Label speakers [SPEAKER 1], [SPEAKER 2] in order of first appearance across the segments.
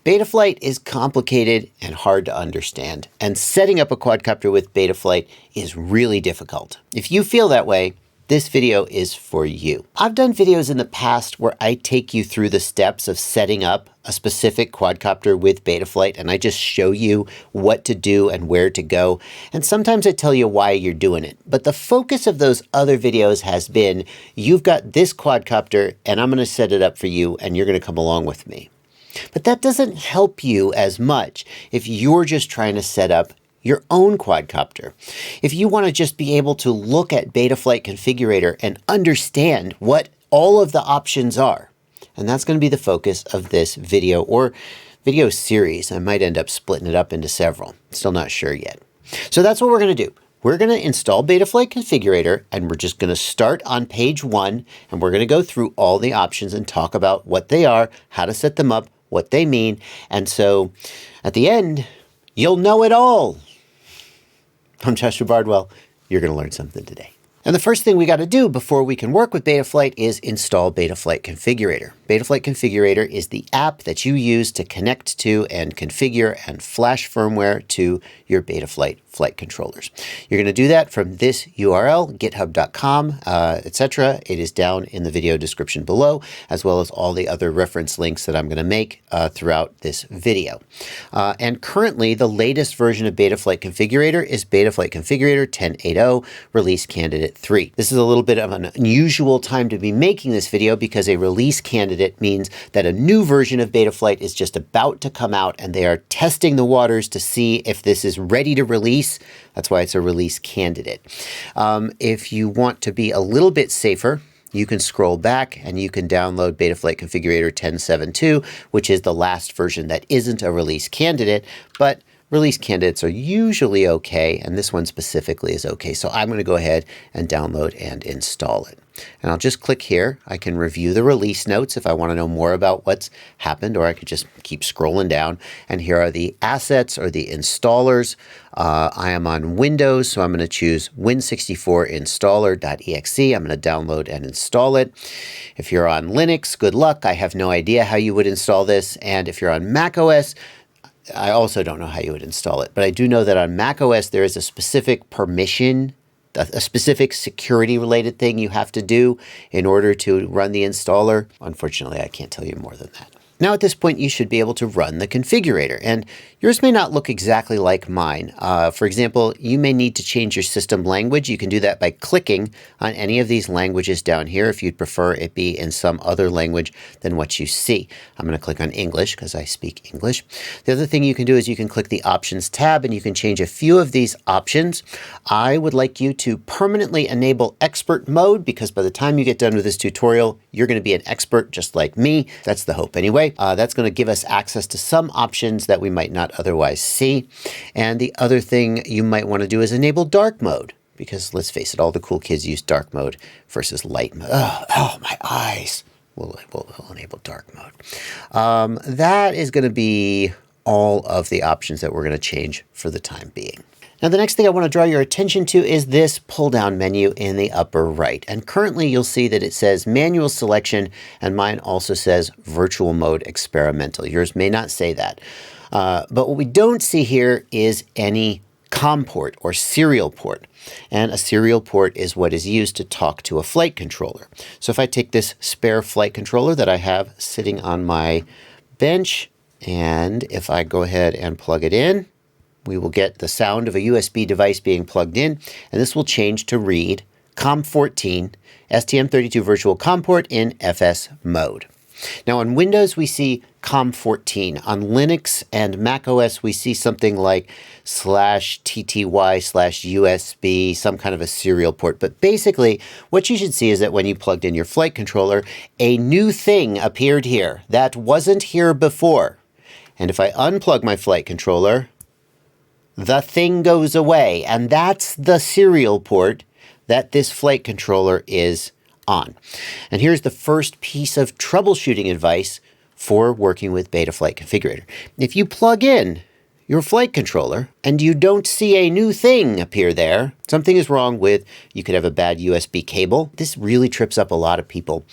[SPEAKER 1] Betaflight is complicated and hard to understand, and setting up a quadcopter with Betaflight is really difficult. If you feel that way, this video is for you. I've done videos in the past where I take you through the steps of setting up a specific quadcopter with Betaflight, and I just show you what to do and where to go. And sometimes I tell you why you're doing it. But the focus of those other videos has been, you've got this quadcopter and I'm going to set it up for you and you're going to come along with me. But that doesn't help you as much if you're just trying to set up your own quadcopter. If you want to just be able to look at Betaflight configurator and understand what all of the options are. And that's going to be the focus of this video or video series. I might end up splitting it up into several. Still not sure yet. So that's what we're going to do. We're going to install Betaflight configurator, and we're just going to start on page 1, and we're going to go through all the options and talk about what they are, how to set them up, what they mean. And so at the end, you'll know it all. I'm Joshua Bardwell. You're going to learn something today. And the first thing we got to do before we can work with Betaflight is install Betaflight configurator. Betaflight configurator is the app that you use to connect to and configure and flash firmware to your Betaflight flight controllers. You're going to do that from this URL, github.com, etc. It is down in the video description below, as well as all the other reference links that I'm going to make throughout this video. And currently, the latest version of Betaflight configurator is Betaflight configurator 10.8.0 release candidate 3. This is a little bit of an unusual time to be making this video because a release candidate means that a new version of Betaflight is just about to come out and they are testing the waters to see if this is ready to release. That's why it's a release candidate. If you want to be a little bit safer, you can scroll back and you can download Betaflight configurator 10.7.2, which is the last version that isn't a release candidate, but release candidates are usually okay, and this one specifically is okay. So I'm going to go ahead and download and install it. And I'll just click here. I can review the release notes if I want to know more about what's happened, or I could just keep scrolling down. And here are the assets or the installers. I am on Windows, so I'm going to choose Win64 installer.exe. I'm going to download and install it. If you're on Linux, good luck. I have no idea how you would install this. And if you're on macOS, I also don't know how you would install it, but I do know that on macOS there is a specific permission, a specific security related thing you have to do in order to run the installer. Unfortunately, I can't tell you more than that. Now at this point, you should be able to run the configurator, and yours may not look exactly like mine. For example, you may need to change your system language. You can do that by clicking on any of these languages down here if you'd prefer it be in some other language than what you see. I'm going to click on English because I speak English. The other thing you can do is you can click the Options tab and you can change a few of these options. I would like you to permanently enable expert mode because by the time you get done with this tutorial, you're going to be an expert just like me. That's the hope anyway. That's going to give us access to some options that we might not otherwise see. And the other thing you might want to do is enable dark mode, because let's face it, all the cool kids use dark mode versus light mode. Oh, my eyes. We'll enable dark mode. That is going to be all of the options that we're going to change for the time being. Now, the next thing I want to draw your attention to is this pull-down menu in the upper right. And currently, you'll see that it says manual selection, and mine also says virtual mode experimental. Yours may not say that. But what we don't see here is any COM port or serial port. And a serial port is what is used to talk to a flight controller. So if I take this spare flight controller that I have sitting on my bench, and if I go ahead and plug it in, we will get the sound of a USB device being plugged in, and this will change to read COM14 STM32 virtual COM port in FS mode. Now on Windows, we see COM14. On Linux and macOS, we see something like /TTY/USB, some kind of a serial port. But basically, what you should see is that when you plugged in your flight controller, a new thing appeared here that wasn't here before. And if I unplug my flight controller, the thing goes away, and that's the serial port that this flight controller is on. And here's the first piece of troubleshooting advice for working with Betaflight configurator. If you plug in your flight controller and you don't see a new thing appear there, something is wrong with, you could have a bad USB cable. This really trips up a lot of people.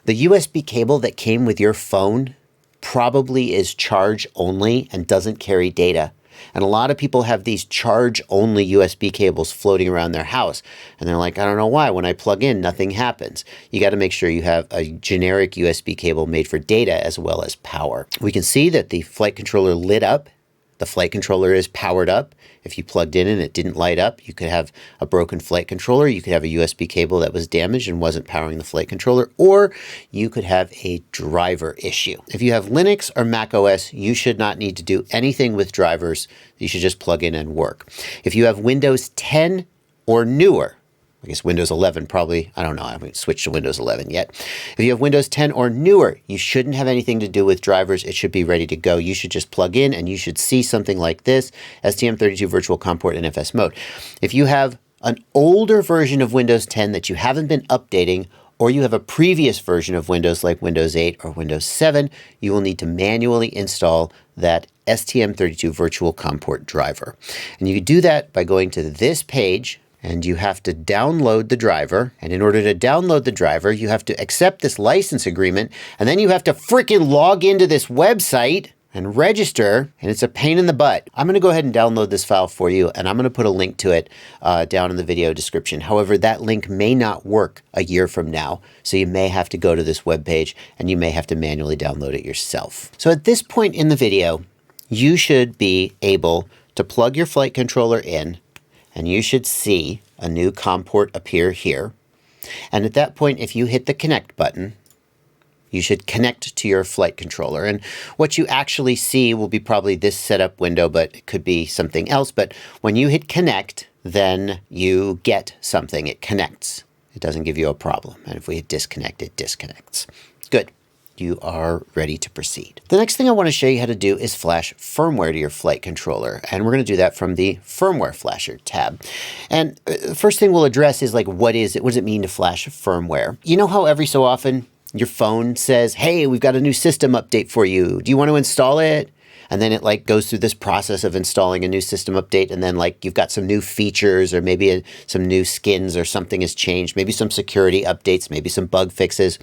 [SPEAKER 1] The USB cable that came with your phone probably is charge only and doesn't carry data. And a lot of people have these charge only USB cables floating around their house. And they're like, I don't know why. When I plug in, nothing happens. You got to make sure you have a generic USB cable made for data as well as power. We can see that the flight controller lit up. The flight controller is powered up. If you plugged in and it didn't light up, you could have a broken flight controller. You could have a USB cable that was damaged and wasn't powering the flight controller, or you could have a driver issue. If you have Linux or macOS, you should not need to do anything with drivers. You should just plug in and work. If you have Windows 10 or newer, I guess Windows 11 probably, I don't know, I haven't switched to Windows 11 yet. If you have Windows 10 or newer, you shouldn't have anything to do with drivers. It should be ready to go. You should just plug in and you should see something like this, STM32 Virtual COM port in FS mode. If you have an older version of Windows 10 that you haven't been updating, or you have a previous version of Windows like Windows 8 or Windows 7, you will need to manually install that STM32 Virtual COM port driver. And you can do that by going to this page, and you have to download the driver. And in order to download the driver, you have to accept this license agreement. And then you have to freaking log into this website and register. And it's a pain in the butt. I'm going to go ahead and download this file for you. And I'm going to put a link to it down in the video description. However, that link may not work a year from now. So you may have to go to this web page and you may have to manually download it yourself. So at this point in the video, you should be able to plug your flight controller in, and you should see a new COM port appear here. And at that point, if you hit the connect button, you should connect to your flight controller. And what you actually see will be probably this setup window, but it could be something else. But when you hit connect, then you get something. It connects. It doesn't give you a problem. And if we hit disconnect, it disconnects. Good. You are ready to proceed. The next thing I want to show you how to do is flash firmware to your flight controller. And we're going to do that from the Firmware Flasher tab. And the first thing we'll address is like, what is it? What does it mean to flash firmware? You know how every so often your phone says, hey, we've got a new system update for you. Do you want to install it? And then it like goes through this process of installing a new system update. And then like you've got some new features or maybe some new skins or something has changed, maybe some security updates, maybe some bug fixes.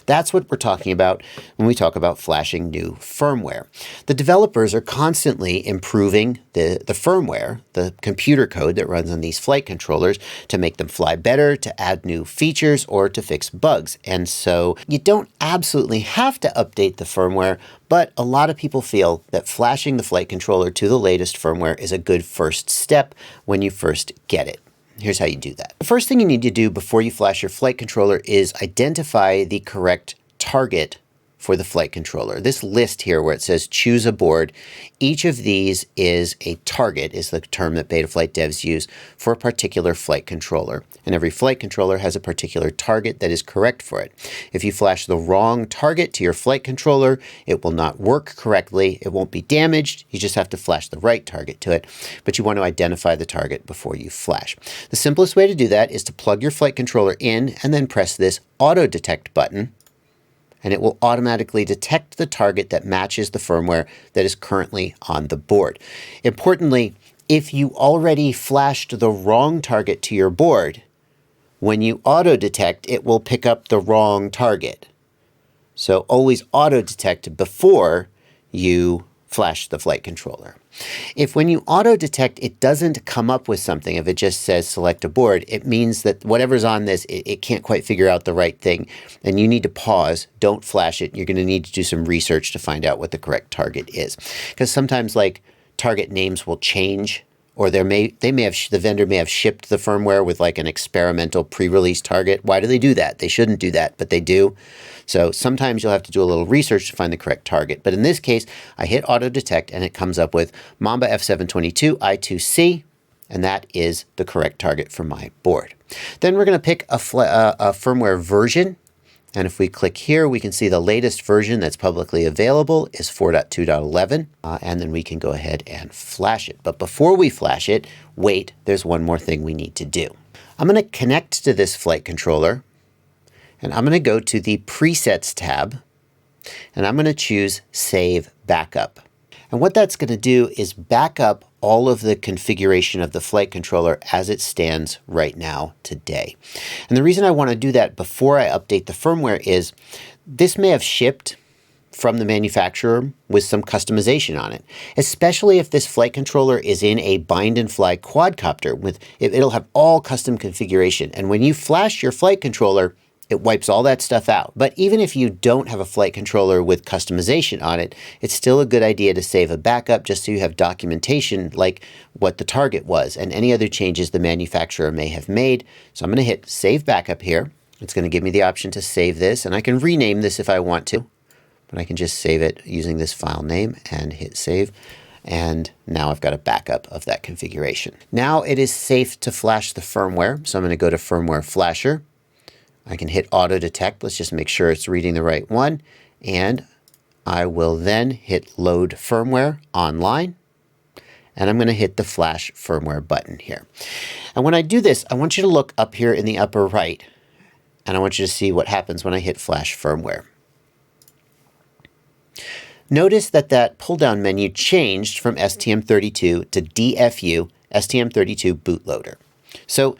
[SPEAKER 1] That's what we're talking about when we talk about flashing new firmware. The developers are constantly improving the firmware, the computer code that runs on these flight controllers to make them fly better, to add new features, or to fix bugs. And so you don't absolutely have to update the firmware, but a lot of people feel that flashing the flight controller to the latest firmware is a good first step when you first get it. Here's how you do that. The first thing you need to do before you flash your flight controller is identify the correct target for the flight controller. This list here where it says choose a board, each of these is a target, is the term that Betaflight devs use for a particular flight controller. And every flight controller has a particular target that is correct for it. If you flash the wrong target to your flight controller, it will not work correctly. It won't be damaged. You just have to flash the right target to it. But you want to identify the target before you flash. The simplest way to do that is to plug your flight controller in and then press this auto detect button. And it will automatically detect the target that matches the firmware that is currently on the board. Importantly, if you already flashed the wrong target to your board, when you auto detect, it will pick up the wrong target. So always auto detect before you flash the flight controller. If when you auto detect, it doesn't come up with something, if it just says select a board, it means that whatever's on this, it can't quite figure out the right thing. And you need to pause, don't flash it. You're going to need to do some research to find out what the correct target is. Because sometimes like target names will change, or the vendor may have shipped the firmware with like an experimental pre-release target. Why do they do that? They shouldn't do that, but they do. So sometimes you'll have to do a little research to find the correct target. But in this case, I hit auto detect and it comes up with Mamba F722 I2C, and that is the correct target for my board. Then we're going to pick a firmware version. And if we click here, we can see the latest version that's publicly available is 4.2.11. And then we can go ahead and flash it. But before we flash it, wait, there's one more thing we need to do. I'm going to connect to this flight controller. And I'm going to go to the Presets tab. And I'm going to choose Save Backup. And what that's going to do is back up all of the configuration of the flight controller as it stands right now today. And the reason I want to do that before I update the firmware is this may have shipped from the manufacturer with some customization on it, especially if this flight controller is in a bind and fly quadcopter. It'll have all custom configuration. And when you flash your flight controller, it wipes all that stuff out. But even if you don't have a flight controller with customization on it, it's still a good idea to save a backup just so you have documentation like what the target was and any other changes the manufacturer may have made. So I'm going to hit Save Backup here. It's going to give me the option to save this, and I can rename this if I want to, but I can just save it using this file name and hit Save. And now I've got a backup of that configuration. Now it is safe to flash the firmware. So I'm going to go to Firmware Flasher. I can hit Auto Detect. Let's just make sure it's reading the right one. And I will then hit Load Firmware Online. And I'm going to hit the Flash Firmware button here. And when I do this, I want you to look up here in the upper right. And I want you to see what happens when I hit Flash Firmware. Notice that that pull-down menu changed from STM32 to DFU, STM32 bootloader. So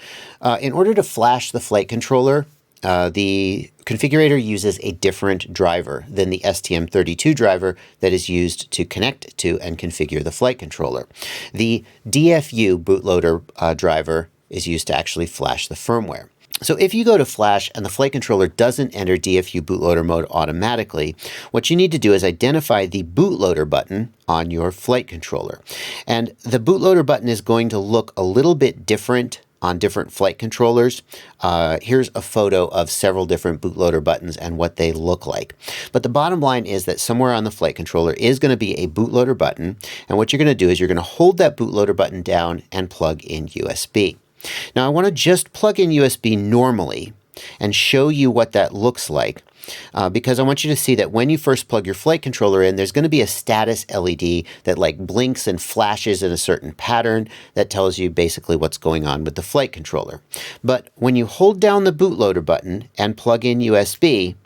[SPEAKER 1] in order to flash the flight controller, the configurator uses a different driver than the STM32 driver that is used to connect to and configure the flight controller. The DFU bootloader driver is used to actually flash the firmware. So if you go to flash and the flight controller doesn't enter DFU bootloader mode automatically, what you need to do is identify the bootloader button on your flight controller. And the bootloader button is going to look a little bit different on different flight controllers. Here's a photo of several different bootloader buttons and what they look like. But the bottom line is that somewhere on the flight controller is going to be a bootloader button. And what you're going to do is you're going to hold that bootloader button down and plug in USB. Now I want to just plug in USB normally and show you what that looks like because I want you to see that when you first plug your flight controller in, there's going to be a status LED that like blinks and flashes in a certain pattern that tells you basically what's going on with the flight controller. But when you hold down the bootloader button and plug in USB,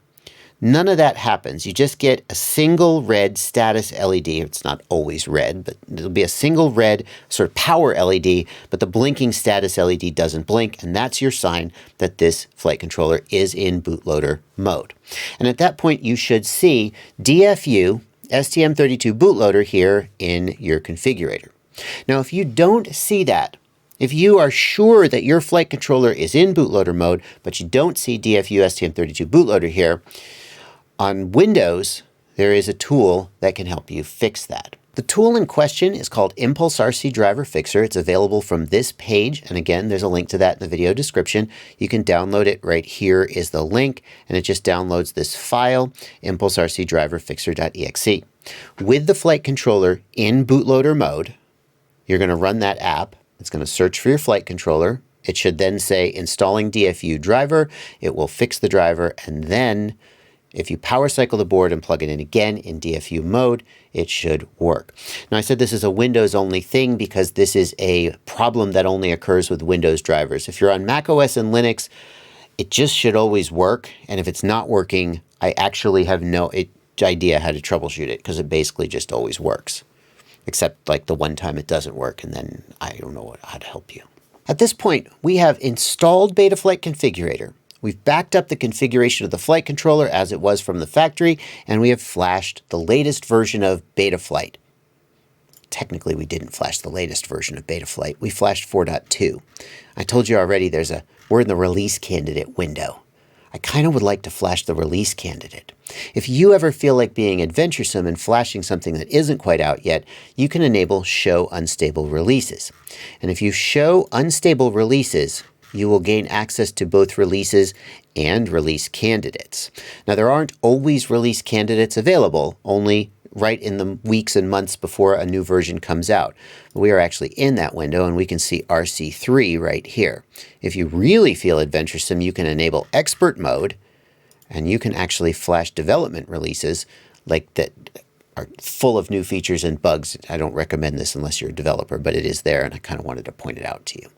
[SPEAKER 1] none of that happens. You just get a single red status LED. It's not always red, but it'll be a single red sort of power LED, but the blinking status LED doesn't blink, and that's your sign that this flight controller is in bootloader mode. And at that point, you should see DFU STM32 bootloader here in your configurator. Now, if you don't see that, if you are sure that your flight controller is in bootloader mode, but you don't see DFU STM32 bootloader here, on Windows, there is a tool that can help you fix that. The tool in question is called Impulse RC Driver Fixer. It's available from this page. And again, there's a link to that in the video description. You can download it. Right here is the link. And it just downloads this file, impulsercdriverfixer.exe. With the flight controller in bootloader mode, you're going to run that app. It's going to search for your flight controller. It should then say installing DFU driver. It will fix the driver, and then if you power cycle the board and plug it in again in DFU mode, it should work. Now I said this is a Windows only thing because this is a problem that only occurs with Windows drivers. If you're on macOS and Linux, it just should always work. And if it's not working, I actually have no idea how to troubleshoot it because it basically just always works. Except like the one time it doesn't work, and then I don't know how to help you. At this point, we have installed Betaflight Configurator. We've backed up the configuration of the flight controller as it was from the factory, and we have flashed the latest version of Betaflight. Technically, we didn't flash the latest version of Betaflight. We flashed 4.2. I told you already we're in the release candidate window. I kind of would like to flash the release candidate. If you ever feel like being adventuresome and flashing something that isn't quite out yet, you can enable Show Unstable Releases. And if you show unstable releases, you will gain access to both releases and release candidates. Now, there aren't always release candidates available, only right in the weeks and months before a new version comes out. We are actually in that window, and we can see RC3 right here. If you really feel adventuresome, you can enable expert mode, and you can actually flash development releases like that are full of new features and bugs. I don't recommend this unless you're a developer, but it is there, and I kind of wanted to point it out to you.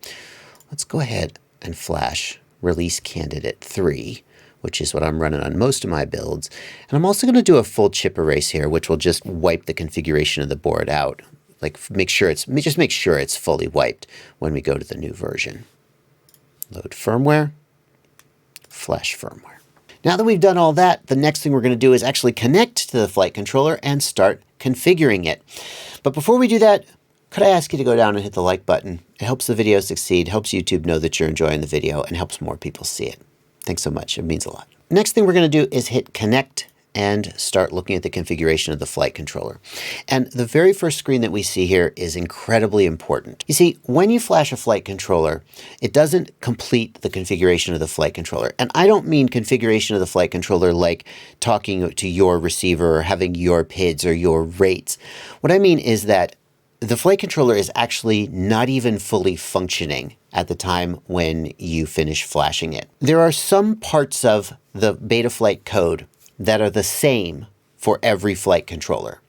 [SPEAKER 1] Let's go ahead and flash release candidate 3, which is what I'm running on most of my builds. And I'm also going to do a full chip erase here, which will just wipe the configuration of the board out. Like just make sure it's fully wiped when we go to the new version. Load firmware, flash firmware. Now that we've done all that, the next thing we're going to do is actually connect to the flight controller and start configuring it. But before we do that, could I ask you to go down and hit the like button? It helps the video succeed, helps YouTube know that you're enjoying the video, and helps more people see it. Thanks so much. It means a lot. Next thing we're going to do is hit connect and start looking at the configuration of the flight controller. And the very first screen that we see here is incredibly important. You see, when you flash a flight controller, it doesn't complete the configuration of the flight controller. And I don't mean configuration of the flight controller like talking to your receiver or having your PIDs or your rates. What I mean is that the flight controller is actually not even fully functioning at the time when you finish flashing it. There are some parts of the Betaflight code that are the same for every flight controller.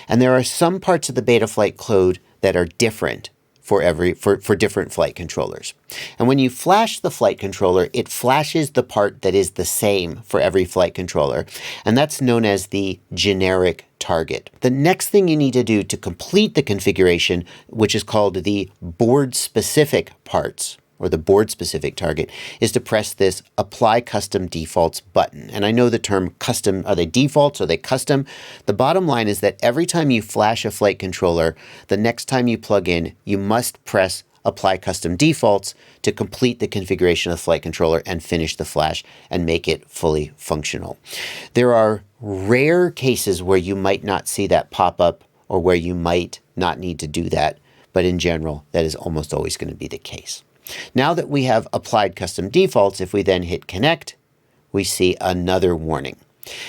[SPEAKER 1] And there are some parts of the Betaflight code that are different for different flight controllers. And when you flash the flight controller, it flashes the part that is the same for every flight controller. And that's known as the generic target. The next thing you need to do to complete the configuration, which is called the board-specific parts, or the board-specific target, is to press this Apply Custom Defaults button. And I know the term custom, are they defaults, are they custom? The bottom line is that every time you flash a flight controller, the next time you plug in, you must press Apply Custom Defaults to complete the configuration of the flight controller and finish the flash and make it fully functional. There are rare cases where you might not see that pop up or where you might not need to do that, but in general, that is almost always going to be the case. Now that we have applied custom defaults, if we then hit connect, we see another warning.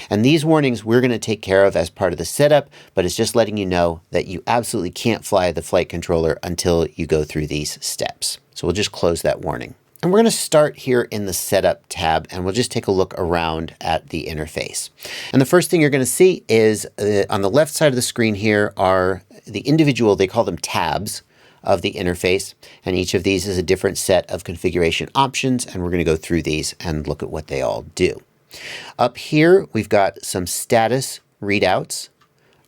[SPEAKER 1] And these warnings we're going to take care of as part of the setup, but it's just letting you know that you absolutely can't fly the flight controller until you go through these steps. So we'll just close that warning. And we're going to start here in the Setup tab, and we'll just take a look around at the interface. And the first thing you're going to see is on the left side of the screen here are the individual, they call them tabs, of the interface, and each of these is a different set of configuration options, and we're going to go through these and look at what they all do. Up here, we've got some status readouts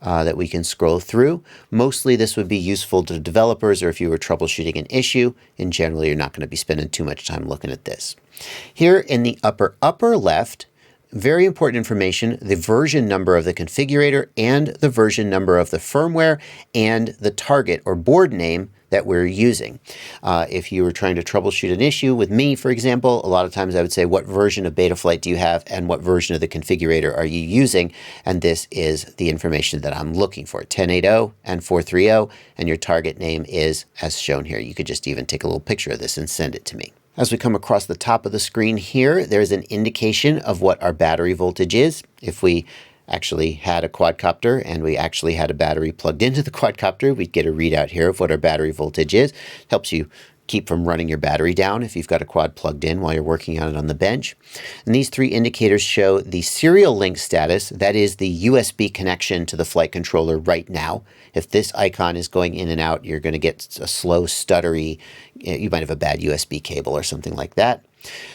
[SPEAKER 1] that we can scroll through. Mostly this would be useful to developers or if you were troubleshooting an issue. In general, you're not going to be spending too much time looking at this. Here in the upper left, very important information, the version number of the configurator and the version number of the firmware and the target or board name that we're using. If you were trying to troubleshoot an issue with me, for example, a lot of times I would say, what version of Betaflight do you have and what version of the configurator are you using? And this is the information that I'm looking for, 1080 and 430, and your target name is as shown here. You could just even take a little picture of this and send it to me. As we come across the top of the screen here, there's an indication of what our battery voltage is. If we actually had a quadcopter and we actually had a battery plugged into the quadcopter, we'd get a readout here of what our battery voltage is. Helps you keep from running your battery down if you've got a quad plugged in while you're working on it on the bench. And these three indicators show the serial link status, that is the USB connection to the flight controller right now. If this icon is going in and out, you're going to get a slow, stuttery, you might have a bad USB cable or something like that.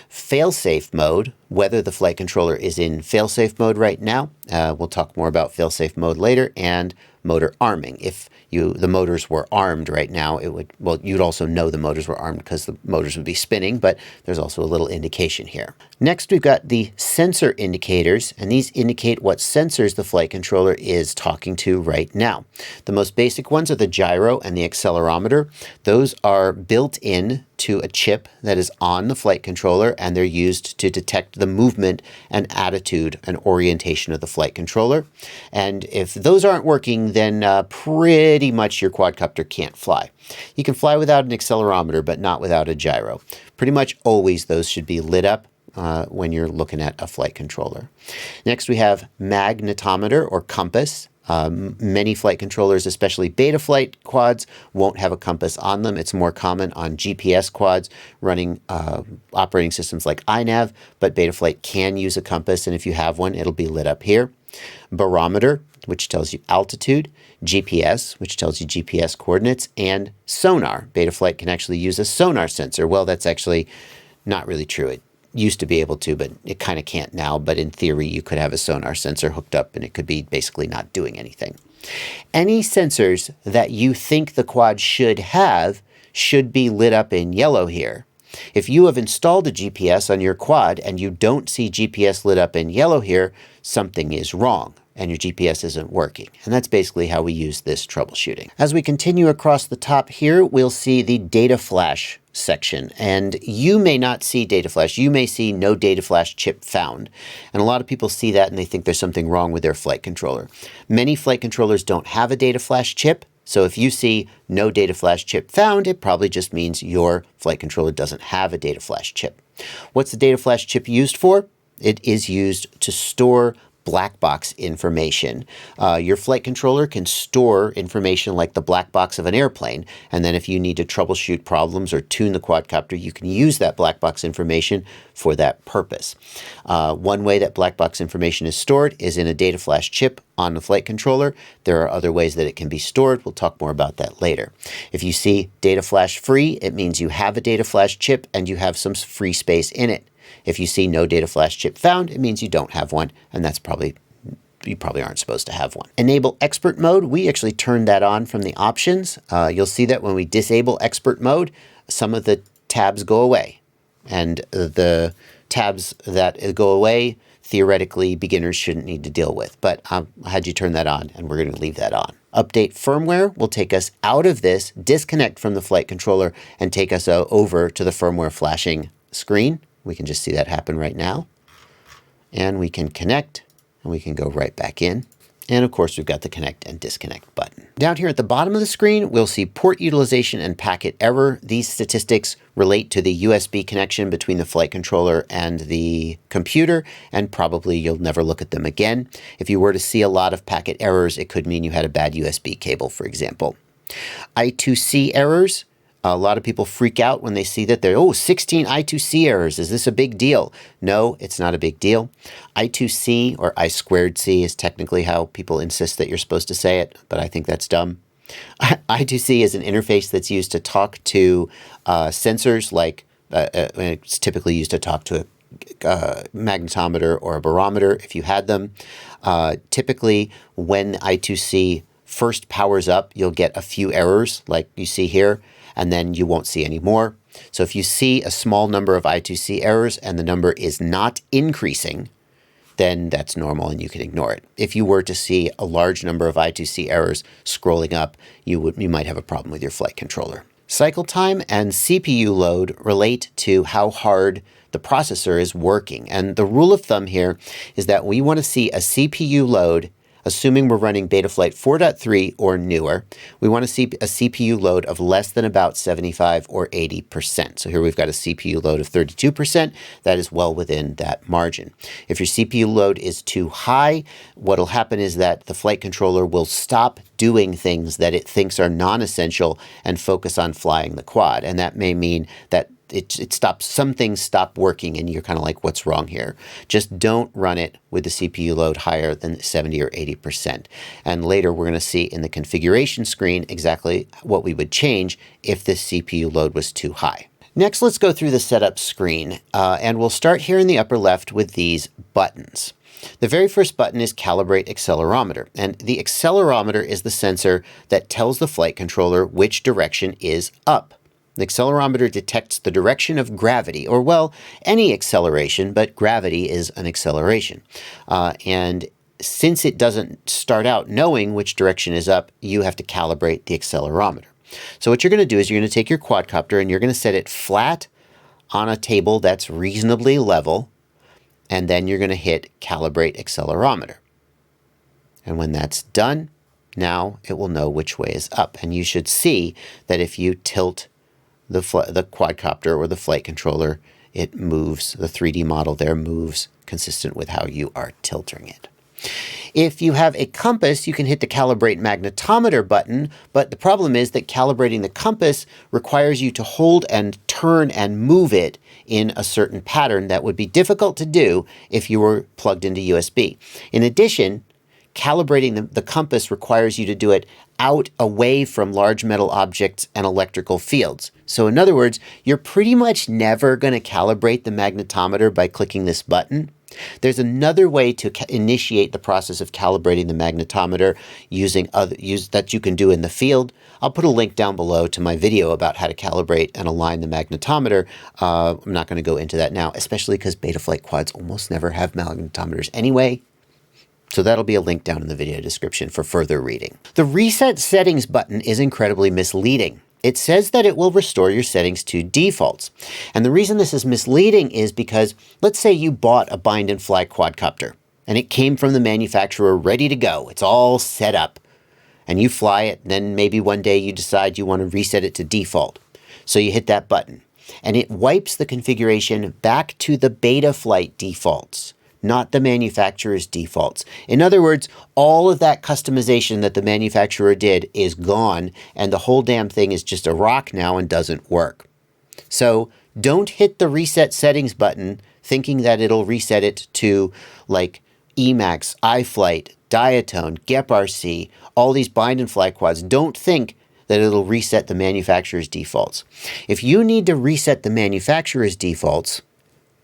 [SPEAKER 1] Failsafe mode, whether the flight controller is in failsafe mode right now. We'll talk more about failsafe mode later, and motor arming. If the motors were armed right now, you'd also know the motors were armed because the motors would be spinning, but there's also a little indication here. Next, we've got the sensor indicators, and these indicate what sensors the flight controller is talking to right now. The most basic ones are the gyro and the accelerometer. Those are built in to a chip that is on the flight controller, and they're used to detect the movement and attitude and orientation of the flight controller. And if those aren't working, then pretty much your quadcopter can't fly. You can fly without an accelerometer, but not without a gyro. Pretty much always those should be lit up when you're looking at a flight controller. Next, we have magnetometer or compass. Many flight controllers, especially Betaflight quads, won't have a compass on them. It's more common on GPS quads running operating systems like iNav, but Betaflight can use a compass, and if you have one, it'll be lit up here. Barometer, which tells you altitude, GPS, which tells you GPS coordinates, and sonar. Betaflight can actually use a sonar sensor. Well, that's actually not really true. It used to be able to, but it kind of can't now. But in theory, you could have a sonar sensor hooked up and it could be basically not doing anything. Any sensors that you think the quad should have should be lit up in yellow here. If you have installed a GPS on your quad and you don't see GPS lit up in yellow here, something is wrong and your GPS isn't working. And that's basically how we use this troubleshooting. As we continue across the top here, we'll see the Dataflash section. And you may not see Dataflash. You may see no Dataflash chip found. And a lot of people see that and they think there's something wrong with their flight controller. Many flight controllers don't have a Dataflash chip. So if you see no Dataflash chip found, it probably just means your flight controller doesn't have a Dataflash chip. What's the Dataflash chip used for? It is used to store black box information. Your flight controller can store information like the black box of an airplane, and then if you need to troubleshoot problems or tune the quadcopter, you can use that black box information for that purpose. One way that black box information is stored is in a Dataflash chip on the flight controller. There are other ways that it can be stored. We'll talk more about that later. If you see Dataflash free, it means you have a Dataflash chip and you have some free space in it. If you see no Dataflash chip found, it means you don't have one, and that's you probably aren't supposed to have one. Enable expert mode, we actually turned that on from the options. You'll see that when we disable expert mode, some of the tabs go away. And the tabs that go away, theoretically, beginners shouldn't need to deal with. But I had you turn that on, and we're going to leave that on. Update firmware will take us out of this, disconnect from the flight controller, and take us over to the firmware flashing screen. We can just see that happen right now. And we can connect, and we can go right back in. And of course, we've got the connect and disconnect button. Down here at the bottom of the screen, we'll see port utilization and packet error. These statistics relate to the USB connection between the flight controller and the computer, and probably you'll never look at them again. If you were to see a lot of packet errors, it could mean you had a bad USB cable, for example. I2C errors. A lot of people freak out when they see that they're, 16 I2C errors. Is this a big deal? No, it's not a big deal. I2C, or I squared C, is technically how people insist that you're supposed to say it, but I think that's dumb. I2C is an interface that's used to talk to sensors, like it's typically used to talk to a magnetometer or a barometer if you had them. Typically, when I2C first powers up, you'll get a few errors like you see here, and then you won't see any more. So if you see a small number of I2C errors and the number is not increasing, then that's normal and you can ignore it. If you were to see a large number of I2C errors scrolling up, you might have a problem with your flight controller. Cycle time and CPU load relate to how hard the processor is working. And the rule of thumb here is that we want to see a CPU load, assuming we're running Betaflight 4.3 or newer, we want to see a CPU load of less than about 75 or 80%. So here we've got a CPU load of 32%. That is well within that margin. If your CPU load is too high, what'll happen is that the flight controller will stop doing things that it thinks are non-essential and focus on flying the quad. And that may mean that some things stop working and you're kind of like, what's wrong here? Just don't run it with the CPU load higher than 70 or 80%. And later we're going to see in the configuration screen exactly what we would change if the CPU load was too high. Next, let's go through the setup screen, and we'll start here in the upper left with these buttons. The very first button is Calibrate Accelerometer, and the accelerometer is the sensor that tells the flight controller which direction is up. The accelerometer detects the direction of gravity, or well, any acceleration, but gravity is an acceleration. And since it doesn't start out knowing which direction is up, you have to calibrate the accelerometer. So what you're going to do is you're going to take your quadcopter and you're going to set it flat on a table that's reasonably level, and then you're going to hit Calibrate Accelerometer. And when that's done, now it will know which way is up. And you should see that if you tilt the quadcopter or the flight controller, it moves, the 3D model there moves consistent with how you are tilting it. If you have a compass, you can hit the Calibrate Magnetometer button, but the problem is that calibrating the compass requires you to hold and turn and move it in a certain pattern that would be difficult to do if you were plugged into USB. In addition, calibrating the compass requires you to do it out away from large metal objects and electrical fields. So in other words, you're pretty much never going to calibrate the magnetometer by clicking this button. There's another way to initiate the process of calibrating the magnetometer using that you can do in the field. I'll put a link down below to my video about how to calibrate and align the magnetometer. I'm not going to go into that now, especially because Betaflight quads almost never have magnetometers anyway. So that'll be a link down in the video description for further reading. The Reset Settings button is incredibly misleading. It says that it will restore your settings to defaults. And the reason this is misleading is because let's say you bought a bind and fly quadcopter and it came from the manufacturer ready to go. It's all set up and you fly it. And then maybe one day you decide you want to reset it to default. So you hit that button and it wipes the configuration back to the Betaflight defaults, not the manufacturer's defaults. In other words, all of that customization that the manufacturer did is gone, and the whole damn thing is just a rock now and doesn't work. So don't hit the Reset Settings button thinking that it'll reset it to like Emax, iFlight, Diatone, GEP-RC, all these bind and fly quads. Don't think that it'll reset the manufacturer's defaults. If you need to reset the manufacturer's defaults,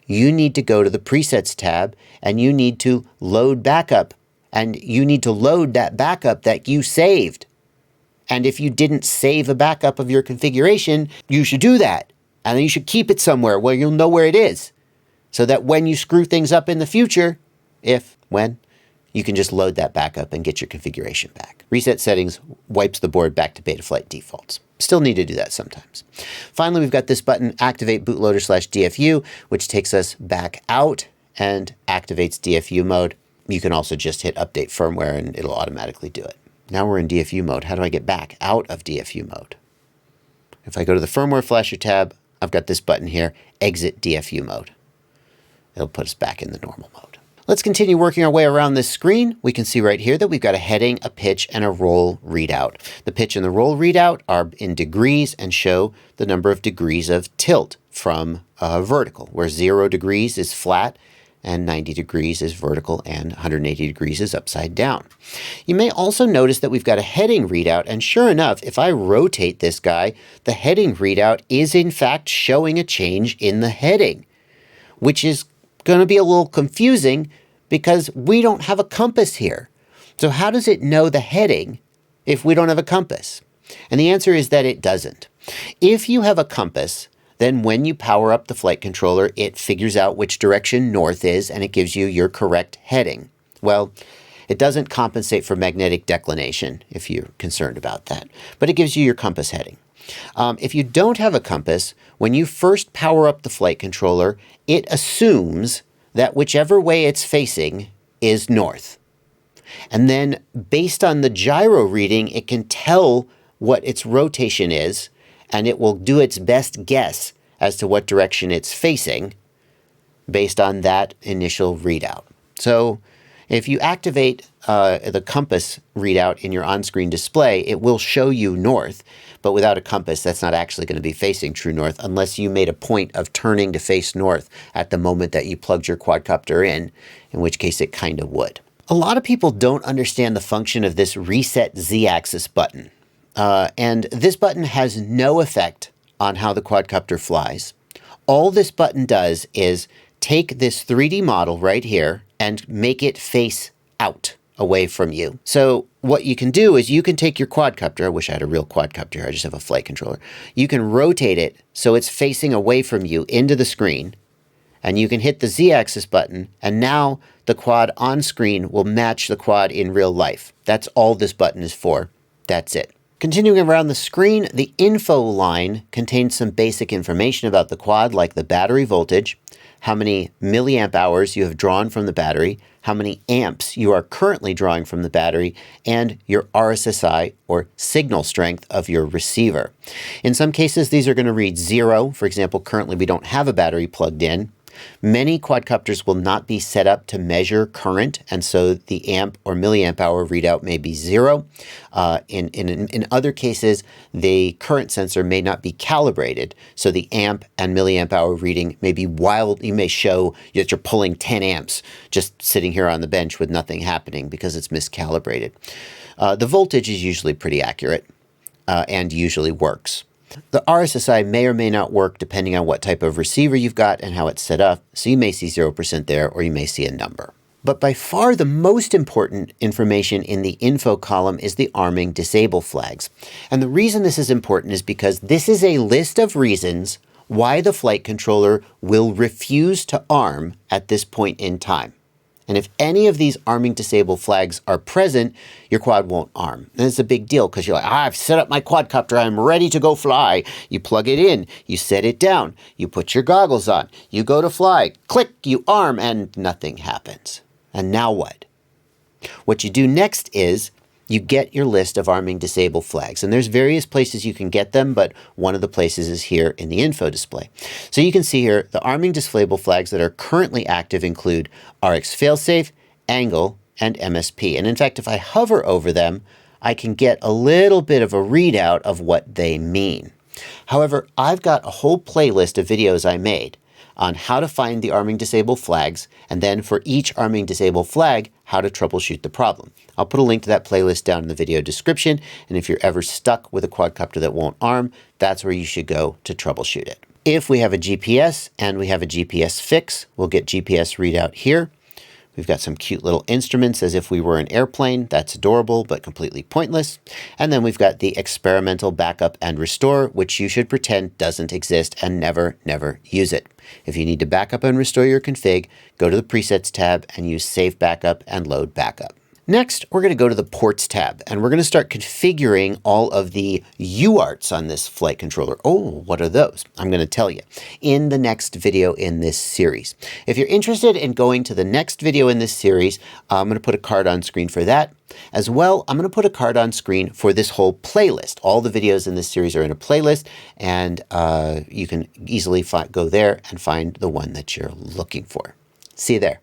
[SPEAKER 1] you need to go to the Presets tab and you need to load backup, and you need to load that backup that you saved. And if you didn't save a backup of your configuration, you should do that. And then you should keep it somewhere where you'll know where it is, so that when you screw things up in the future, when, you can just load that backup and get your configuration back. Reset Settings wipes the board back to Betaflight defaults. Still need to do that sometimes. Finally, we've got this button, Activate Bootloader/DFU, which takes us back out and activates DFU mode. You can also just hit Update Firmware and it'll automatically do it. Now we're in DFU mode. How do I get back out of DFU mode? If I go to the Firmware Flasher tab, I've got this button here, Exit DFU mode. It'll put us back in the normal mode. Let's continue working our way around this screen. We can see right here that we've got a heading, a pitch, and a roll readout. The pitch and the roll readout are in degrees and show the number of degrees of tilt from vertical, where 0 degrees is flat and 90 degrees is vertical and 180 degrees is upside down. You may also notice that we've got a heading readout, and sure enough, if I rotate this guy, the heading readout is in fact showing a change in the heading, which is going to be a little confusing because we don't have a compass here. So how does it know the heading if we don't have a compass? And the answer is that it doesn't. If you have a compass, then when you power up the flight controller, it figures out which direction north is and it gives you your correct heading. Well, it doesn't compensate for magnetic declination if you're concerned about that, but it gives you your compass heading. If you don't have a compass, when you first power up the flight controller, it assumes that whichever way it's facing is north. And then based on the gyro reading, it can tell what its rotation is, and it will do its best guess as to what direction it's facing based on that initial readout. So if you activate the compass readout in your on-screen display, it will show you north, but without a compass, that's not actually going to be facing true north unless you made a point of turning to face north at the moment that you plugged your quadcopter in which case it kind of would. A lot of people don't understand the function of this Reset Z-axis button. And this button has no effect on how the quadcopter flies. All this button does is take this 3D model right here and make it face out away from you. So what you can do is you can take your quadcopter. I wish I had a real quadcopter here. I just have a flight controller. You can rotate it so it's facing away from you into the screen, and you can hit the Z-axis button, and now the quad on screen will match the quad in real life. That's all this button is for. That's it. Continuing around the screen, the info line contains some basic information about the quad, like the battery voltage, how many milliamp hours you have drawn from the battery, how many amps you are currently drawing from the battery, and your RSSI, or signal strength, of your receiver. In some cases, these are going to read 0. For example, currently we don't have a battery plugged in. Many quadcopters will not be set up to measure current, and so the amp or milliamp hour readout may be 0. In other cases, the current sensor may not be calibrated, so the amp and milliamp hour reading may be wild. You may show that you're pulling 10 amps just sitting here on the bench with nothing happening because it's miscalibrated. The voltage is usually pretty accurate and usually works. The RSSI may or may not work depending on what type of receiver you've got and how it's set up, so you may see 0% there, or you may see a number. But by far the most important information in the info column is the arming disable flags. And the reason this is important is because this is a list of reasons why the flight controller will refuse to arm at this point in time. And if any of these arming disable flags are present, your quad won't arm. And it's a big deal because you're like, I've set up my quadcopter, I'm ready to go fly. You plug it in, you set it down, you put your goggles on, you go to fly, click, you arm, and nothing happens. And now what? What you do next is you get your list of arming disable flags. And there's various places you can get them, but one of the places is here in the info display. So you can see here the arming disable flags that are currently active include RX failsafe, angle, and MSP. And in fact, if I hover over them, I can get a little bit of a readout of what they mean. However, I've got a whole playlist of videos I made on how to find the arming disable flags, and then for each arming disable flag, how to troubleshoot the problem. I'll put a link to that playlist down in the video description, and if you're ever stuck with a quadcopter that won't arm, that's where you should go to troubleshoot it. If we have a GPS and we have a GPS fix, we'll get GPS readout here. We've got some cute little instruments as if we were an airplane. That's adorable, but completely pointless. And then we've got the experimental backup and restore, which you should pretend doesn't exist and never use it. If you need to backup and restore your config, go to the presets tab and use save backup and load backup. Next, we're going to go to the ports tab and we're going to start configuring all of the UARTs on this flight controller. Oh, what are those? I'm going to tell you in the next video in this series. If you're interested in going to the next video in this series, I'm going to put a card on screen for that. As well, I'm going to put a card on screen for this whole playlist. All the videos in this series are in a playlist, and you can easily go there and find the one that you're looking for. See you there.